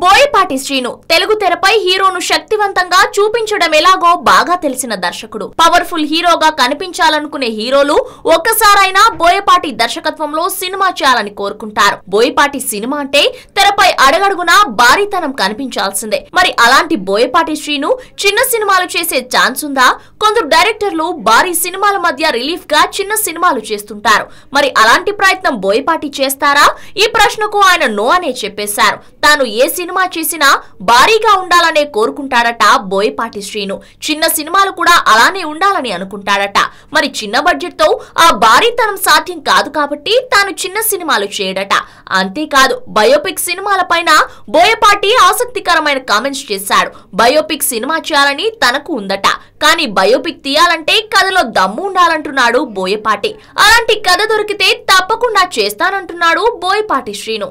బోయపాటి శ్రీను తెలుగు తెరపై హీరోను శక్తివంతంగా చూపించడం ఎలాగో బాగా తెలిసిన దర్శకుడు. పవర్ఫుల్ హీరోగా కనిపించాలనుకునే హీరోలు ఒక్కసారైనా బోయపాటి దర్శకత్వంలో సినిమా చేయాలని కోరుకుంటారు. బోయపాటి సినిమా అంటే తెరపై అడుగడుగునా భారీతనం కనిపించాల్సిందే. మరి అలాంటి బోయపాటి శ్రీను చిన్న సినిమాలు చేసే ఛాన్స్ ఉందా? కొందరు డైరెక్టర్లు భారీ సినిమాల మధ్య రిలీఫ్ గా చిన్న సినిమాలు చేస్తుంటారు. మరి అలాంటి ప్రయత్నం బోయపాటి చేస్తారా? ఈ ప్రశ్నకు ఆయన నో అనే చెప్పేశారు. తాను ఏ సినిమా చేసినా భారీగా ఉండాలనే కోరుకుంటాడట బోయపాటి శ్రీను. చిన్న సినిమాలు కూడా అలానే ఉండాలని అనుకుంటాడట. మరి చిన్న బడ్జెట్ తో ఆ భారీతనం సాధ్యం కాదు కాబట్టి తాను చిన్న సినిమాలు చేయడట. అంతేకాదు బయోపిక్ సినిమాలపైన బోయపాటి ఆసక్తికరమైన కామెంట్స్ చేశాడు. బయోపిక్ సినిమా చేయాలని తనకు ఉందట, కానీ బయోపిక్ తీయాలంటే కథలో దమ్ము ఉండాలంటున్నాడు బోయపాటి. అలాంటి కథ దొరికితే తప్పకుండా చేస్తానంటున్నాడు బోయపాటి శ్రీను.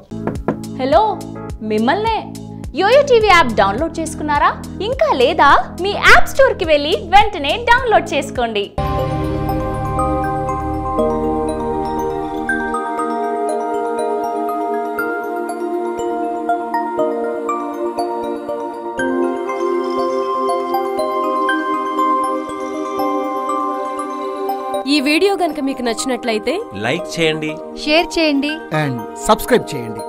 హలో, మిమ్మల్నే యోయో టీవీ యాప్ డౌన్లోడ్ చేసుకున్నారా? ఇంకా లేదా? మీ యాప్ స్టోర్ కి వెళ్ళి వెంటనే డౌన్లోడ్ చేసుకోండి. ఈ వీడియో గనుక మీకు నచ్చినట్లయితే లైక్ చేయండి, షేర్ చేయండి అండ్ సబ్స్క్రైబ్ చేయండి.